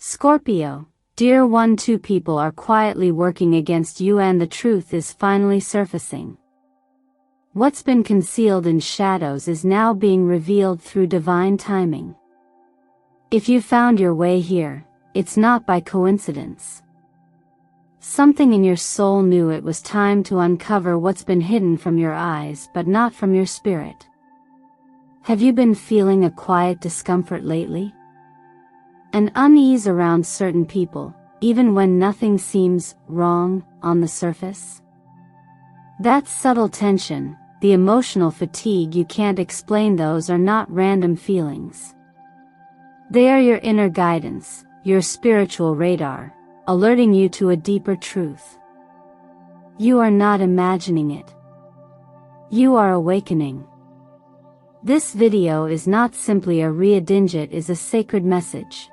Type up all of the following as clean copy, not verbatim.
Scorpio, dear one, two people are quietly working against you and the truth is finally surfacing. What's been concealed in shadows is now being revealed through divine timing. If you found your way here, it's not by coincidence. Something in your soul knew it was time to uncover what's been hidden from your eyes but not from your spirit. Have you been feeling a quiet discomfort lately? An unease around certain people, even when nothing seems wrong on the surface? That subtle tension, the emotional fatigue you can't explain, those are not random feelings. They are your inner guidance, your spiritual radar, alerting you to a deeper truth. You are not imagining it. You are awakening. This video is not simply a reading, it is a sacred message.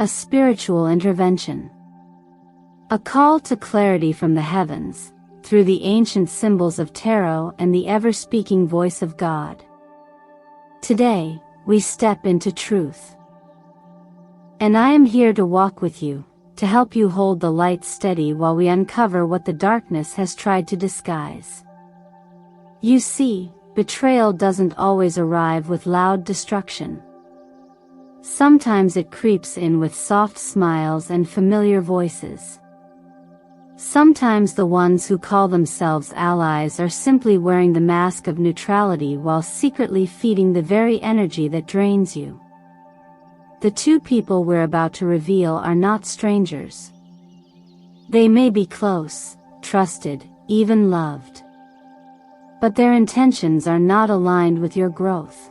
A spiritual intervention. A call to clarity from the heavens, through the ancient symbols of tarot and the ever-speaking voice of God. Today, we step into truth. And I am here to walk with you, to help you hold the light steady while we uncover what the darkness has tried to disguise. You see, betrayal doesn't always arrive with loud destruction. Sometimes it creeps in with soft smiles and familiar voices. Sometimes the ones who call themselves allies are simply wearing the mask of neutrality while secretly feeding the very energy that drains you. The two people we're about to reveal are not strangers. They may be close, trusted, even loved. But their intentions are not aligned with your growth.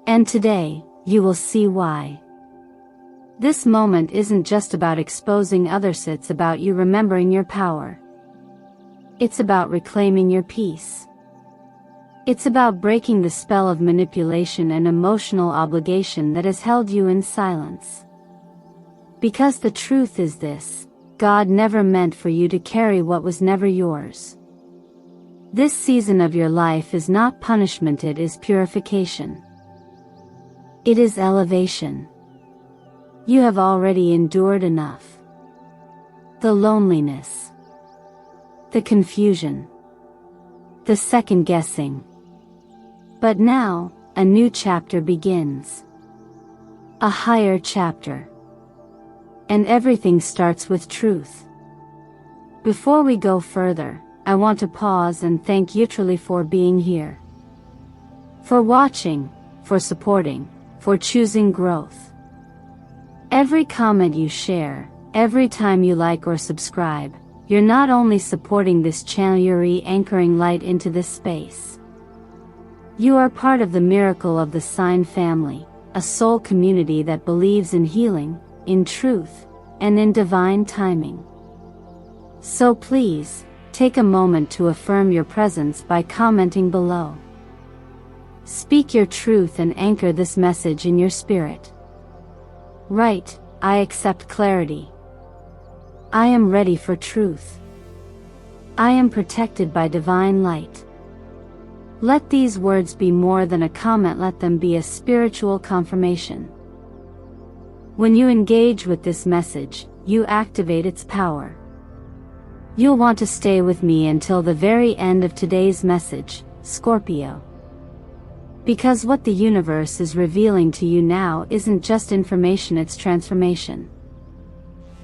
And today, you will see why. This moment isn't just about exposing others, it's about you remembering your power. It's about reclaiming your peace. It's about breaking the spell of manipulation and emotional obligation that has held you in silence. Because the truth is this: God never meant for you to carry what was never yours. This season of your life is not punishment, it is purification. It is elevation. You have already endured enough. The loneliness. The confusion. The second guessing. But now, a new chapter begins. A higher chapter. And everything starts with truth. Before we go further, I want to pause and thank you truly for being here. For watching, for supporting, for choosing growth. Every comment you share, every time you like or subscribe, you're not only supporting this channel, you're anchoring light into this space. You are part of the miracle of the Sign family, a soul community that believes in healing, in truth, and in divine timing. So please, take a moment to affirm your presence by commenting below. Speak your truth and anchor this message in your spirit. Right, I accept clarity. I am ready for truth. I am protected by divine light. Let these words be more than a comment, let them be a spiritual confirmation. When you engage with this message, you activate its power. You'll want to stay with me until the very end of today's message, Scorpio. Because what the universe is revealing to you now isn't just information, it's transformation.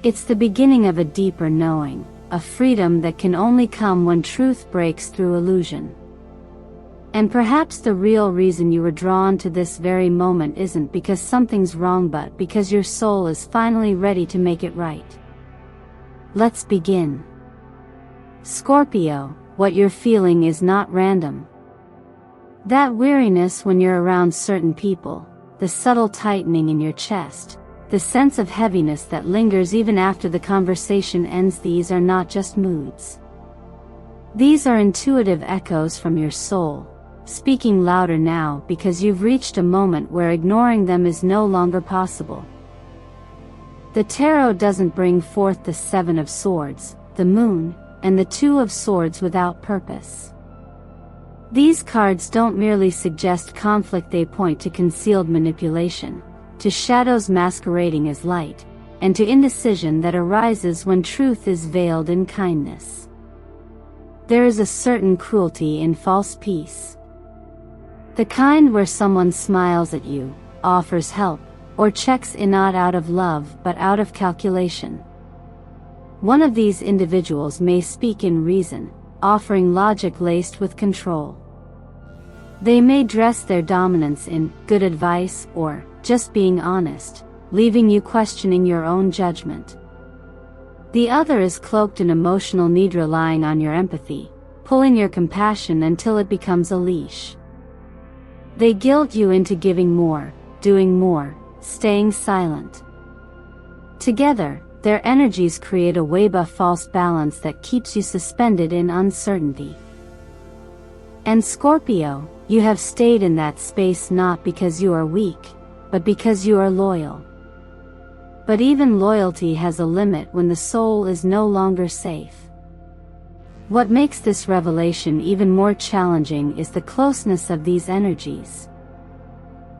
It's the beginning of a deeper knowing, a freedom that can only come when truth breaks through illusion. And perhaps the real reason you were drawn to this very moment isn't because something's wrong, but because your soul is finally ready to make it right. Let's begin. Scorpio, what you're feeling is not random. That weariness when you're around certain people, the subtle tightening in your chest, the sense of heaviness that lingers even after the conversation ends, these are not just moods. These are intuitive echoes from your soul, speaking louder now because you've reached a moment where ignoring them is no longer possible. The tarot doesn't bring forth the Seven of Swords, the Moon, and the Two of Swords without purpose. These cards don't merely suggest conflict, they point to concealed manipulation, to shadows masquerading as light, and to indecision that arises when truth is veiled in kindness. There is a certain cruelty in false peace. The kind where someone smiles at you, offers help, or checks in not out of love but out of calculation. One of these individuals may speak in reason, offering logic laced with control. They may dress their dominance in good advice or just being honest, leaving you questioning your own judgment. The other is cloaked in emotional need, relying on your empathy, pulling your compassion until it becomes a leash. They guilt you into giving more, doing more, staying silent. Together, their energies create a web of false balance that keeps you suspended in uncertainty. And Scorpio, you have stayed in that space not because you are weak, but because you are loyal. But even loyalty has a limit when the soul is no longer safe. What makes this revelation even more challenging is the closeness of these energies.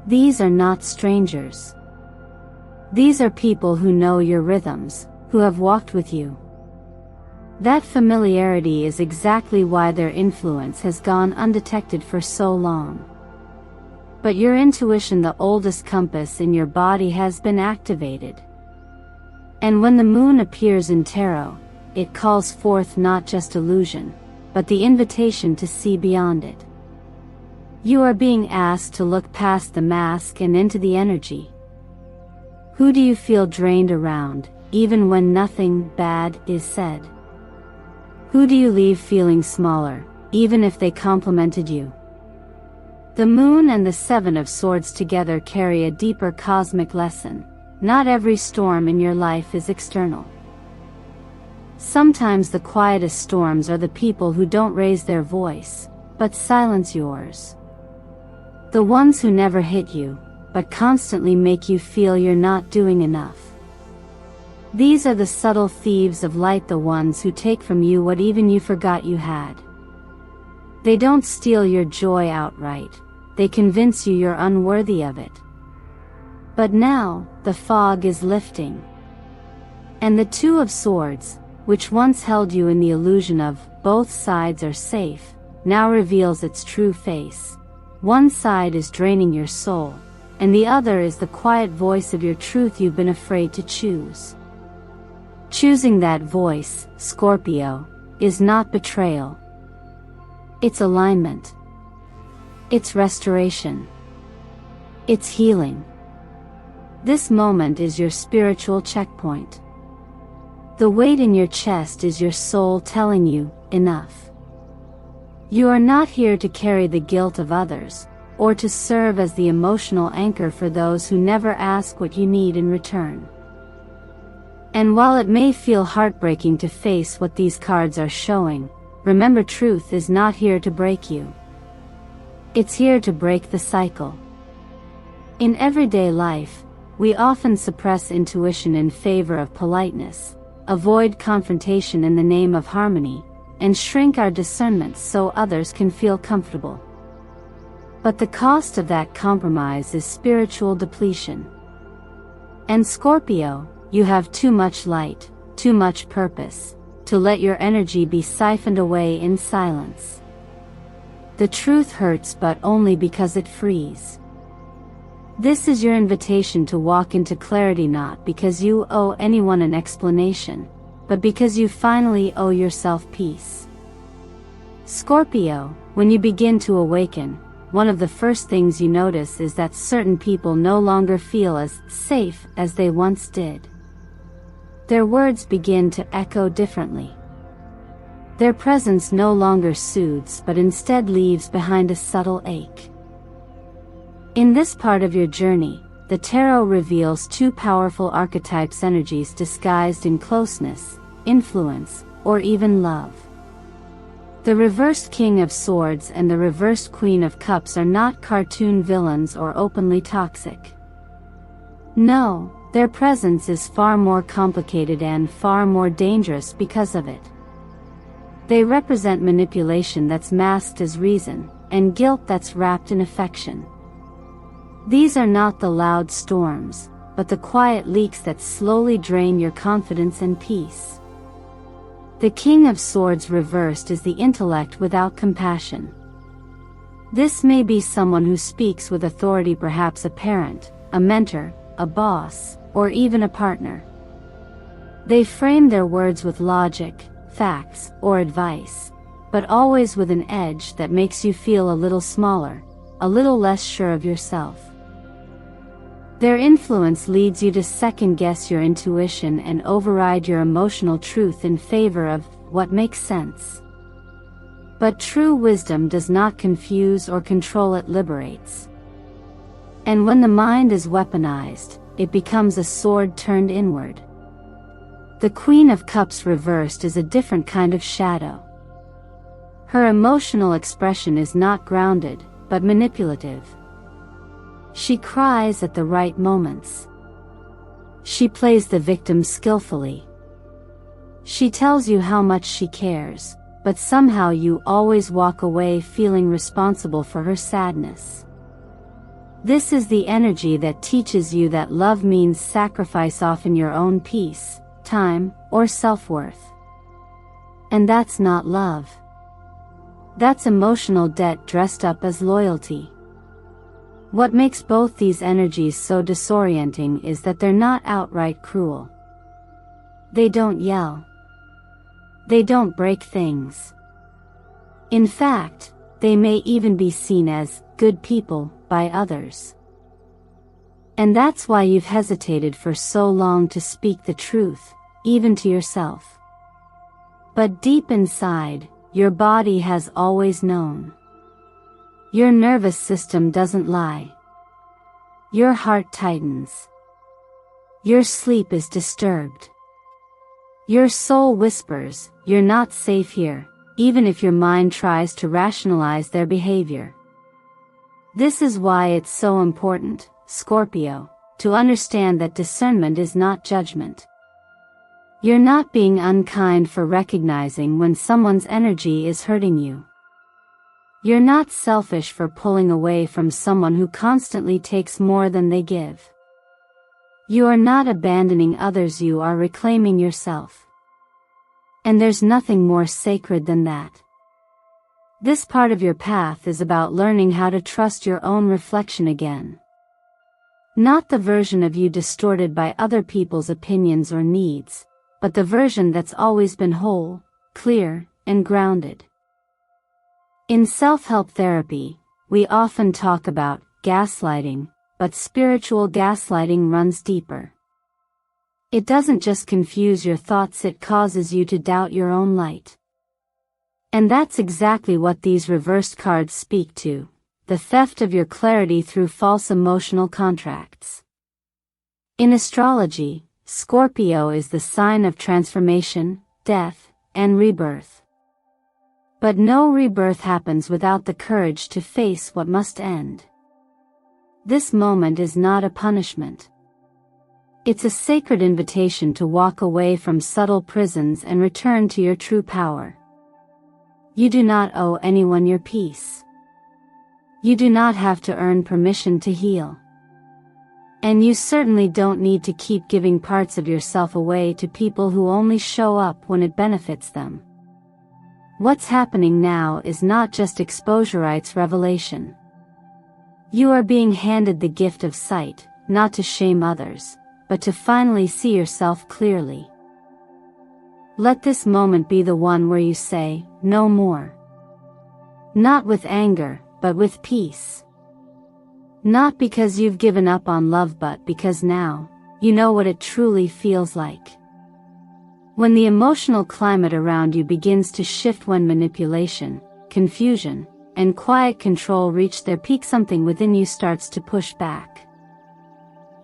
These are not strangers. These are people who know your rhythms, who have walked with you. That familiarity is exactly why their influence has gone undetected for so long. But your intuition, the oldest compass in your body, has been activated. And when the moon appears in tarot, it calls forth not just illusion, but the invitation to see beyond it. You are being asked to look past the mask and into the energy. Who do you feel drained around, even when nothing bad is said? Who do you leave feeling smaller, even if they complimented you? The moon and the Seven of Swords together carry a deeper cosmic lesson. Not every storm in your life is external. Sometimes the quietest storms are the people who don't raise their voice, but silence yours. The ones who never hit you, but constantly make you feel you're not doing enough. These are the subtle thieves of light, the ones who take from you what even you forgot you had. They don't steal your joy outright, they convince you you're unworthy of it. But now, the fog is lifting. And the Two of Swords, which once held you in the illusion of both sides are safe, now reveals its true face. One side is draining your soul, and the other is the quiet voice of your truth you've been afraid to choose. Choosing that voice, Scorpio, is not betrayal. It's alignment. It's restoration. It's healing. This moment is your spiritual checkpoint. The weight in your chest is your soul telling you, enough. You are not here to carry the guilt of others, or to serve as the emotional anchor for those who never ask what you need in return. And while it may feel heartbreaking to face what these cards are showing, remember, truth is not here to break you. It's here to break the cycle. In everyday life, we often suppress intuition in favor of politeness, avoid confrontation in the name of harmony, and shrink our discernment so others can feel comfortable. But the cost of that compromise is spiritual depletion. And Scorpio, you have too much light, too much purpose, to let your energy be siphoned away in silence. The truth hurts, but only because it frees. This is your invitation to walk into clarity, not because you owe anyone an explanation, but because you finally owe yourself peace. Scorpio, when you begin to awaken, one of the first things you notice is that certain people no longer feel as safe as they once did. Their words begin to echo differently. Their presence no longer soothes but instead leaves behind a subtle ache. In this part of your journey, the tarot reveals two powerful archetypes, energies disguised in closeness, influence, or even love. The reversed King of Swords and the reversed Queen of Cups are not cartoon villains or openly toxic. No, their presence is far more complicated and far more dangerous because of it. They represent manipulation that's masked as reason, and guilt that's wrapped in affection. These are not the loud storms, but the quiet leaks that slowly drain your confidence and peace. The King of Swords reversed is the intellect without compassion. This may be someone who speaks with authority, perhaps a parent, a mentor, a boss, or even a partner. They frame their words with logic, facts, or advice, but always with an edge that makes you feel a little smaller, a little less sure of yourself. Their influence leads you to second-guess your intuition and override your emotional truth in favor of what makes sense. But true wisdom does not confuse or control, it liberates. And when the mind is weaponized, it becomes a sword turned inward. The Queen of Cups reversed is a different kind of shadow. Her emotional expression is not grounded, but manipulative. She cries at the right moments. She plays the victim skillfully. She tells you how much she cares, but somehow you always walk away feeling responsible for her sadness. This is the energy that teaches you that love means sacrifice, often your own peace, time, or self-worth. And that's not love. That's emotional debt dressed up as loyalty. What makes both these energies so disorienting is that they're not outright cruel. They don't yell. They don't break things. In fact, they may even be seen as good people by others. And that's why you've hesitated for so long to speak the truth, even to yourself. But deep inside, your body has always known. Your nervous system doesn't lie. Your heart tightens. Your sleep is disturbed. Your soul whispers, "You're not safe here," even if your mind tries to rationalize their behavior. This is why it's so important, Scorpio, to understand that discernment is not judgment. You're not being unkind for recognizing when someone's energy is hurting you. You're not selfish for pulling away from someone who constantly takes more than they give. You are not abandoning others, you are reclaiming yourself. And there's nothing more sacred than that. This part of your path is about learning how to trust your own reflection again. Not the version of you distorted by other people's opinions or needs, but the version that's always been whole, clear, and grounded. In self-help therapy, we often talk about gaslighting, but spiritual gaslighting runs deeper. It doesn't just confuse your thoughts, it causes you to doubt your own light. And that's exactly what these reversed cards speak to, the theft of your clarity through false emotional contracts. In astrology, Scorpio is the sign of transformation, death, and rebirth. But no rebirth happens without the courage to face what must end. This moment is not a punishment. It's a sacred invitation to walk away from subtle prisons and return to your true power. You do not owe anyone your peace. You do not have to earn permission to heal. And you certainly don't need to keep giving parts of yourself away to people who only show up when it benefits them. What's happening now is not just exposure, it's revelation. You are being handed the gift of sight, not to shame others, but to finally see yourself clearly. Let this moment be the one where you say, "No more." Not with anger, but with peace. Not because you've given up on love, but because now, you know what it truly feels like. When the emotional climate around you begins to shift, when manipulation, confusion, and quiet control reach their peak, something within you starts to push back.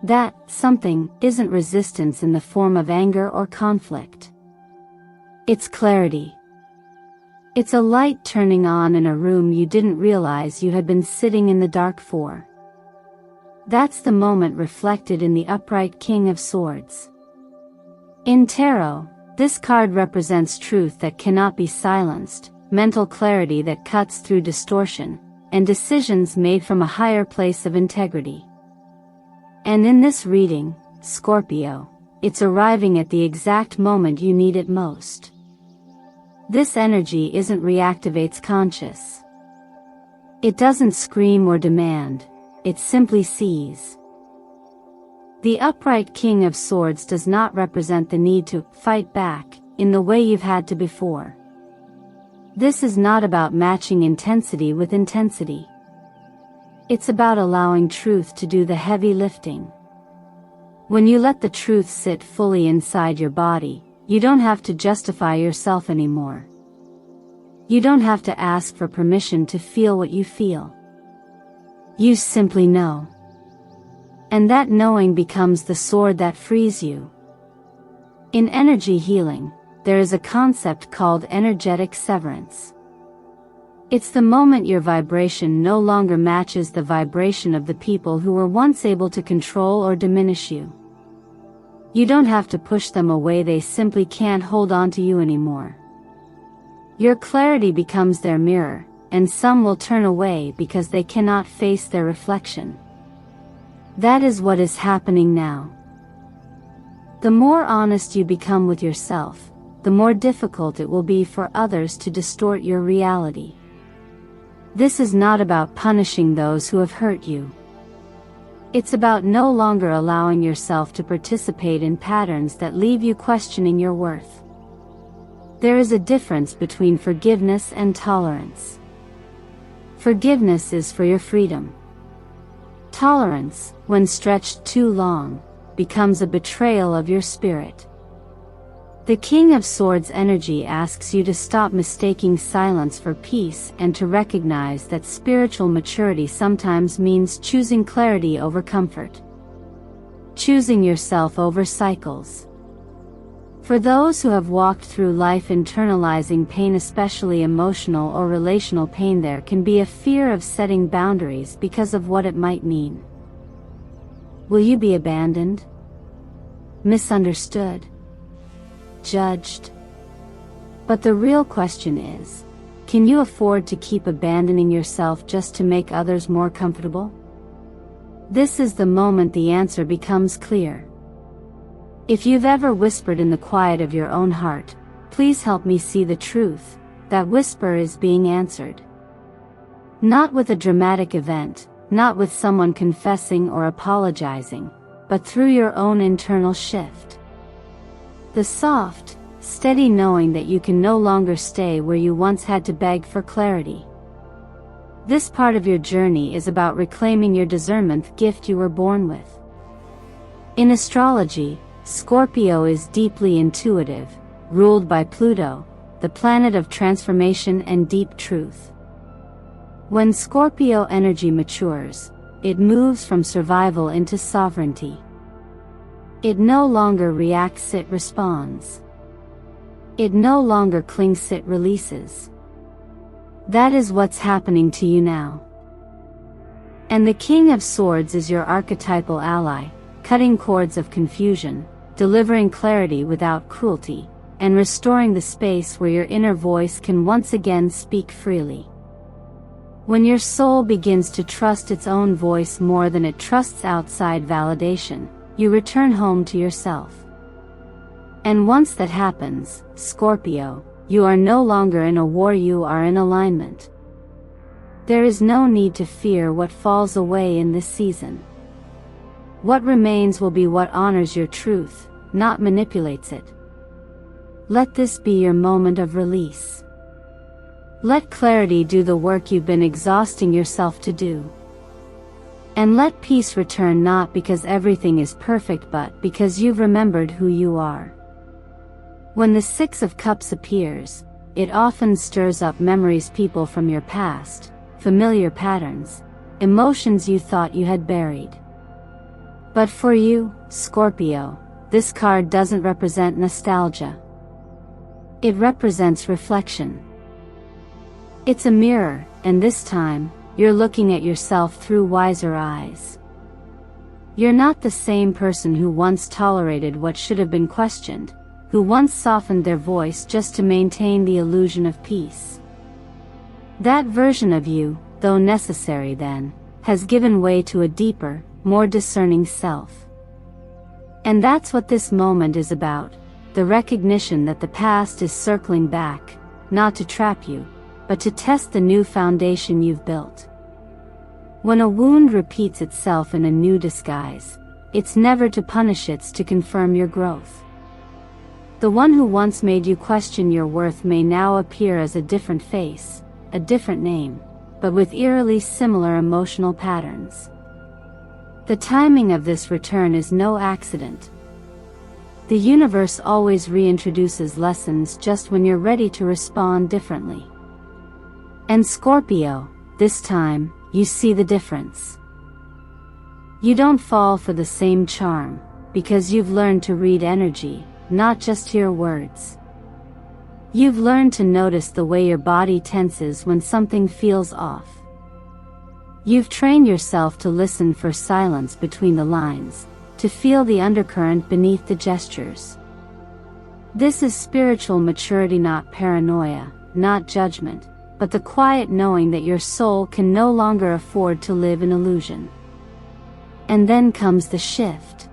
That something isn't resistance in the form of anger or conflict. It's clarity. It's a light turning on in a room you didn't realize you had been sitting in the dark for. That's the moment reflected in the upright King of Swords. In tarot, this card represents truth that cannot be silenced, mental clarity that cuts through distortion, and decisions made from a higher place of integrity. And in this reading, Scorpio, it's arriving at the exact moment you need it most. This energy isn't reactivates conscious. It doesn't scream or demand, it simply sees. The upright King of Swords does not represent the need to fight back in the way you've had to before. This is not about matching intensity with intensity. It's about allowing truth to do the heavy lifting. When you let the truth sit fully inside your body, you don't have to justify yourself anymore. You don't have to ask for permission to feel what you feel. You simply know. And that knowing becomes the sword that frees you. In energy healing, there is a concept called energetic severance. It's the moment your vibration no longer matches the vibration of the people who were once able to control or diminish you. You don't have to push them away, they simply can't hold on to you anymore. Your clarity becomes their mirror, and some will turn away because they cannot face their reflection. That is what is happening now. The more honest you become with yourself, the more difficult it will be for others to distort your reality. This is not about punishing those who have hurt you. It's about no longer allowing yourself to participate in patterns that leave you questioning your worth. There is a difference between forgiveness and tolerance. Forgiveness is for your freedom. Tolerance, when stretched too long, becomes a betrayal of your spirit. The King of Swords energy asks you to stop mistaking silence for peace and to recognize that spiritual maturity sometimes means choosing clarity over comfort. Choosing yourself over cycles. For those who have walked through life internalizing pain, especially emotional or relational pain, there can be a fear of setting boundaries because of what it might mean. Will you be abandoned? Misunderstood? Judged? But the real question is, can you afford to keep abandoning yourself just to make others more comfortable? This is the moment the answer becomes clear. If you've ever whispered in the quiet of your own heart, "Please help me see the truth," that whisper is being answered. Not with a dramatic event, not with someone confessing or apologizing, but through your own internal shift. The soft, steady knowing that you can no longer stay where you once had to beg for clarity. This part of your journey is about reclaiming your discernment gift you were born with. In astrology, Scorpio is deeply intuitive, ruled by Pluto, the planet of transformation and deep truth. When Scorpio energy matures, it moves from survival into sovereignty. It no longer reacts, it responds. It no longer clings, it releases. That is what's happening to you now. And the King of Swords is your archetypal ally, cutting cords of confusion, delivering clarity without cruelty, and restoring the space where your inner voice can once again speak freely. When your soul begins to trust its own voice more than it trusts outside validation, you return home to yourself. And once that happens, Scorpio, you are no longer in a war, you are in alignment. There is no need to fear what falls away in this season. What remains will be what honors your truth, not manipulates it. Let this be your moment of release. Let clarity do the work you've been exhausting yourself to do. And let peace return, not because everything is perfect but because you've remembered who you are. When the Six of Cups appears, it often stirs up memories, people from your past, familiar patterns, emotions you thought you had buried. But for you, Scorpio, this card doesn't represent nostalgia. It represents reflection. It's a mirror, and this time, you're looking at yourself through wiser eyes. You're not the same person who once tolerated what should have been questioned, who once softened their voice just to maintain the illusion of peace. That version of you, though necessary then, has given way to a deeper, more discerning self. And that's what this moment is about, the recognition that the past is circling back, not to trap you, but to test the new foundation you've built. When a wound repeats itself in a new disguise, it's never to punish, it's to confirm your growth. The one who once made you question your worth may now appear as a different face, a different name, but with eerily similar emotional patterns. The timing of this return is no accident. The universe always reintroduces lessons just when you're ready to respond differently. And Scorpio, this time, you see the difference. You don't fall for the same charm, because you've learned to read energy, not just hear words. You've learned to notice the way your body tenses when something feels off. You've trained yourself to listen for silence between the lines, to feel the undercurrent beneath the gestures. This is spiritual maturity, not paranoia, not judgment, but the quiet knowing that your soul can no longer afford to live in illusion. And then comes the shift.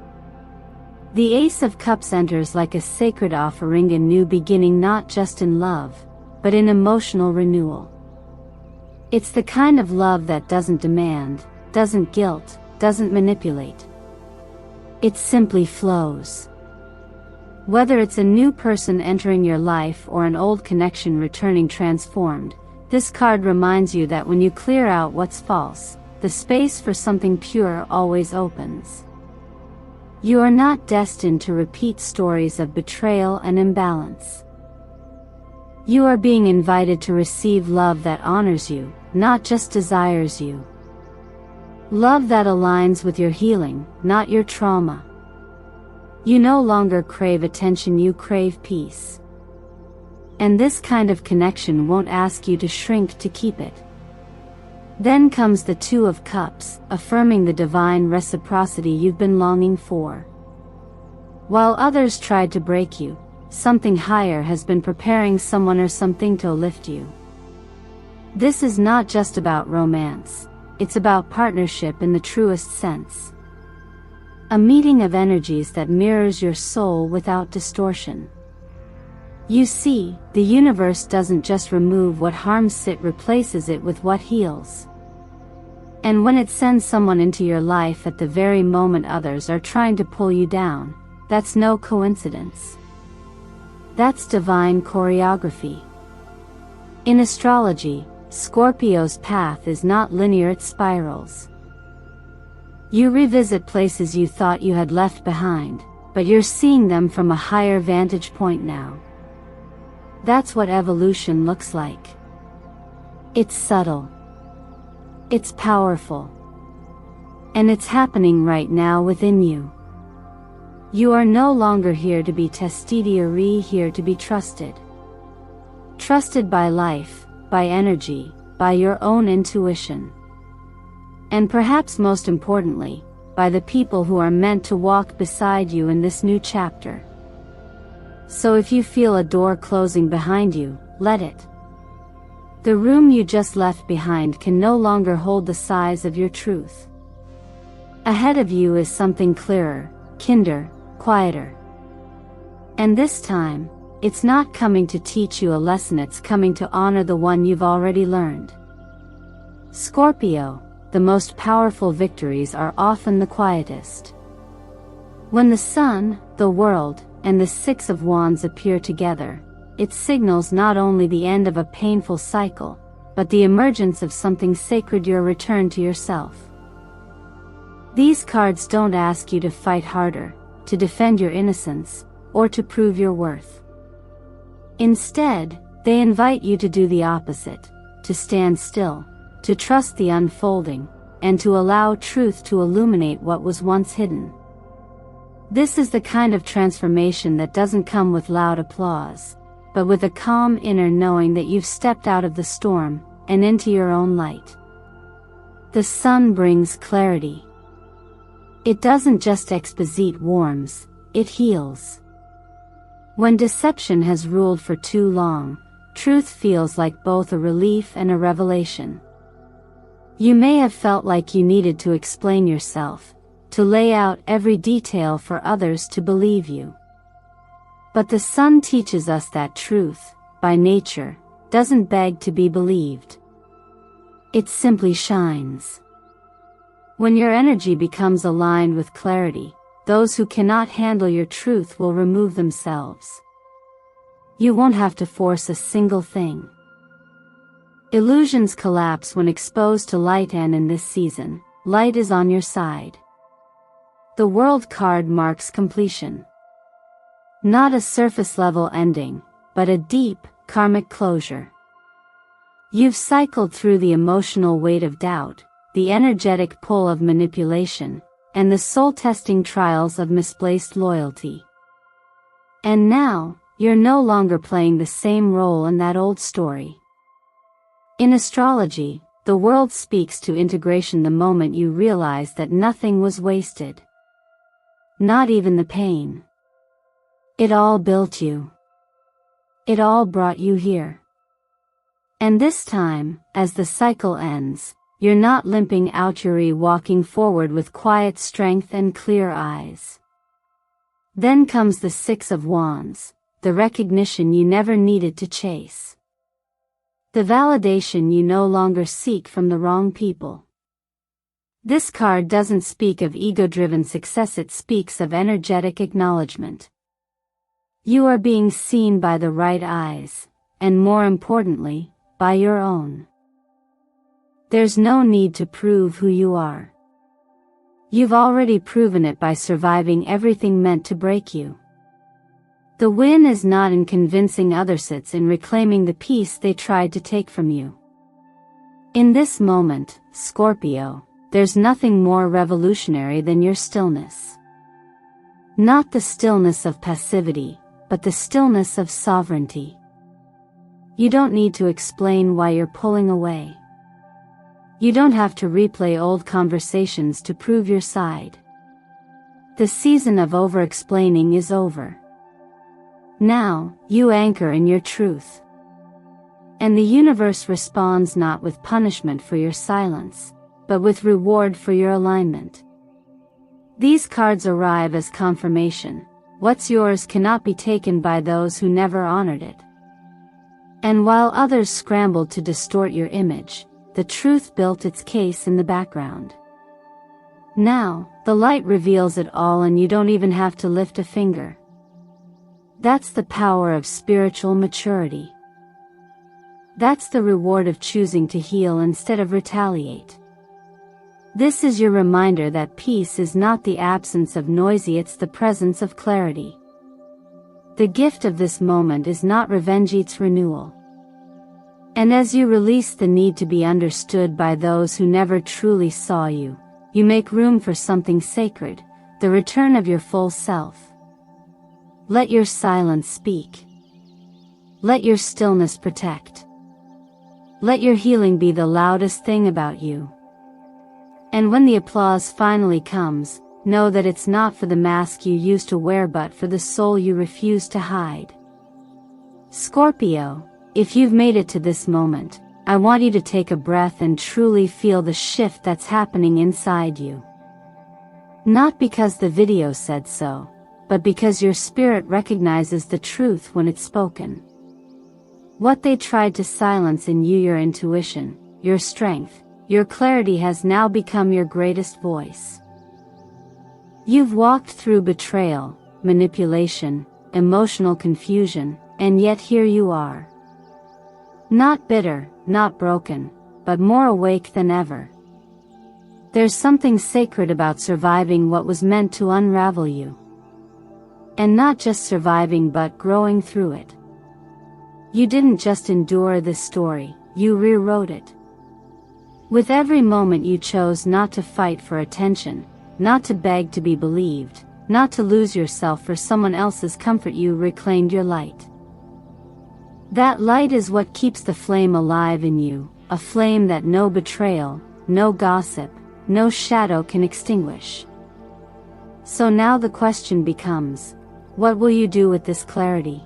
The Ace of Cups enters like a sacred offering, a new beginning, not just in love, but in emotional renewal. It's the kind of love that doesn't demand, doesn't guilt, doesn't manipulate. It simply flows. Whether it's a new person entering your life or an old connection returning transformed, this card reminds you that when you clear out what's false, the space for something pure always opens. You are not destined to repeat stories of betrayal and imbalance. You are being invited to receive love that honors you, not just desires you. Love that aligns with your healing, not your trauma. You no longer crave attention, you crave peace. And this kind of connection won't ask you to shrink to keep it. Then comes the Two of Cups, affirming the divine reciprocity you've been longing for. While others tried to break you, something higher has been preparing someone or something to lift you. This is not just about romance, it's about partnership in the truest sense. A meeting of energies that mirrors your soul without distortion. You see, the universe doesn't just remove what harms, it replaces it with what heals. And when it sends someone into your life at the very moment others are trying to pull you down, that's no coincidence. That's divine choreography. In astrology, Scorpio's path is not linear, it spirals. You revisit places you thought you had left behind, but you're seeing them from a higher vantage point now. That's what evolution looks like. It's subtle. It's powerful. And it's happening right now within you. You are no longer here to be tested, you're here to be trusted. Trusted by life, by energy, by your own intuition. And perhaps most importantly, by the people who are meant to walk beside you in this new chapter. So if you feel a door closing behind you, let it. The room you just left behind can no longer hold the size of your truth. Ahead of you is something clearer, kinder, quieter. And this time, it's not coming to teach you a lesson, it's coming to honor the one you've already learned. Scorpio, the most powerful victories are often the quietest. When the sun, the world, and the Six of Wands appear together, it signals not only the end of a painful cycle, but the emergence of something sacred, your return to yourself. These cards don't ask you to fight harder, to defend your innocence, or to prove your worth. Instead, they invite you to do the opposite, to stand still, to trust the unfolding, and to allow truth to illuminate what was once hidden. This is the kind of transformation that doesn't come with loud applause, but with a calm inner knowing that you've stepped out of the storm, and into your own light. The sun brings clarity. It doesn't just exposit warms, it heals. When deception has ruled for too long, truth feels like both a relief and a revelation. You may have felt like you needed to explain yourself, to lay out every detail for others to believe you. But the sun teaches us that truth, by nature, doesn't beg to be believed. It simply shines. When your energy becomes aligned with clarity, those who cannot handle your truth will remove themselves. You won't have to force a single thing. Illusions collapse when exposed to light, and in this season, light is on your side. The World card marks completion. Not a surface-level ending, but a deep, karmic closure. You've cycled through the emotional weight of doubt, the energetic pull of manipulation, and the soul-testing trials of misplaced loyalty. And now, you're no longer playing the same role in that old story. In astrology, the world speaks to integration the moment you realize that nothing was wasted. Not even the pain. It all built you. It all brought you here. And this time, as the cycle ends, you're not limping out, you're walking forward with quiet strength and clear eyes. Then comes the Six of Wands, the recognition you never needed to chase. The validation you no longer seek from the wrong people. This card doesn't speak of ego-driven success, it speaks of energetic acknowledgement. You are being seen by the right eyes, and more importantly, by your own. There's no need to prove who you are. You've already proven it by surviving everything meant to break you. The win is not in convincing others, it's in reclaiming the peace they tried to take from you. In this moment, Scorpio, there's nothing more revolutionary than your stillness. Not the stillness of passivity, but the stillness of sovereignty. You don't need to explain why you're pulling away. You don't have to replay old conversations to prove your side. The season of over-explaining is over. Now, you anchor in your truth. And the universe responds not with punishment for your silence, but with reward for your alignment. These cards arrive as confirmation. What's yours cannot be taken by those who never honored it. And while others scrambled to distort your image, the truth built its case in the background. Now, the light reveals it all, and you don't even have to lift a finger. That's the power of spiritual maturity. That's the reward of choosing to heal instead of retaliate. This is your reminder that peace is not the absence of noisy, it's the presence of clarity. The gift of this moment is not revenge, it's renewal. And as you release the need to be understood by those who never truly saw you, you make room for something sacred, the return of your full self. Let your silence speak. Let your stillness protect. Let your healing be the loudest thing about you. And when the applause finally comes, know that it's not for the mask you used to wear, but for the soul you refuse to hide. Scorpio, if you've made it to this moment, I want you to take a breath and truly feel the shift that's happening inside you. Not because the video said so, but because your spirit recognizes the truth when it's spoken. What they tried to silence in you, your intuition, your strength, your clarity, has now become your greatest voice. You've walked through betrayal, manipulation, emotional confusion, and yet here you are. Not bitter, not broken, but more awake than ever. There's something sacred about surviving what was meant to unravel you. And not just surviving, but growing through it. You didn't just endure this story, you rewrote it. With every moment you chose not to fight for attention, not to beg to be believed, not to lose yourself for someone else's comfort, you reclaimed your light. That light is what keeps the flame alive in you, a flame that no betrayal, no gossip, no shadow can extinguish. So now the question becomes, what will you do with this clarity?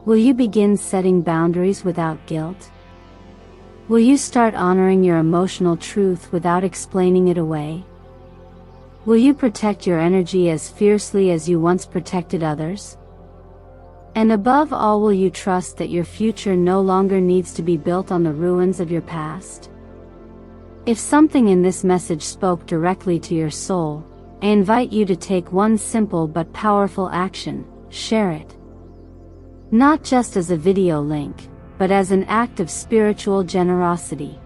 Will you begin setting boundaries without guilt? Will you start honoring your emotional truth without explaining it away? Will you protect your energy as fiercely as you once protected others? And above all, will you trust that your future no longer needs to be built on the ruins of your past? If something in this message spoke directly to your soul, I invite you to take one simple but powerful action: share it. Not just as a video link, but as an act of spiritual generosity.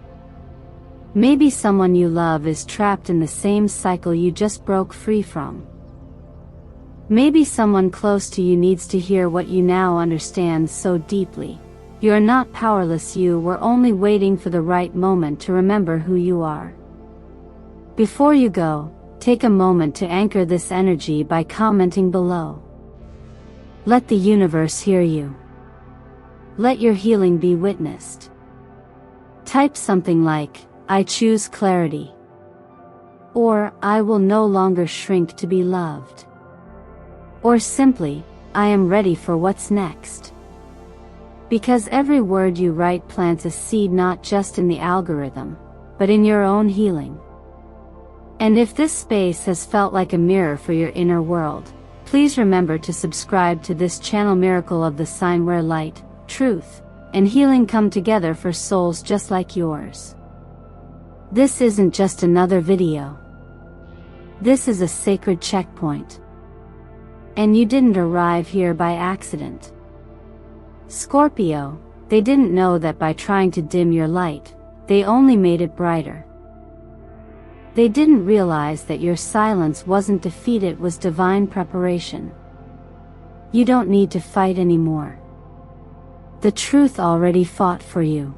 Maybe someone you love is trapped in the same cycle you just broke free from. Maybe someone close to you needs to hear what you now understand so deeply. You are not powerless, you were only waiting for the right moment to remember who you are. Before you go, take a moment to anchor this energy by commenting below. Let the universe hear you. Let your healing be witnessed. Type something like, "I choose clarity," or "I will no longer shrink to be loved," or simply, "I am ready for what's next." Because every word you write plants a seed not just in the algorithm, but in your own healing. And if this space has felt like a mirror for your inner world, please remember to subscribe to this channel. Miracle of the Sign, where light, truth, and healing come together for souls just like yours. This isn't just another video. This is a sacred checkpoint. And you didn't arrive here by accident. Scorpio, they didn't know that by trying to dim your light, they only made it brighter. They didn't realize that your silence wasn't defeat, it was divine preparation. You don't need to fight anymore. The truth already fought for you.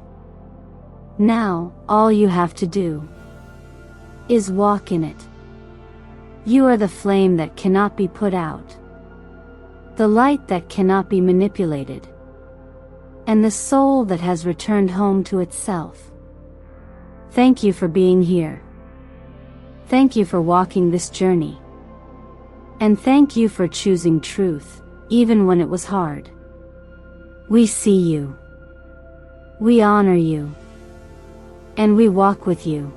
Now, all you have to do is walk in it. You are the flame that cannot be put out, the light that cannot be manipulated, and the soul that has returned home to itself. Thank you for being here. Thank you for walking this journey. And thank you for choosing truth, even when it was hard. We see you. We honor you. And we walk with you.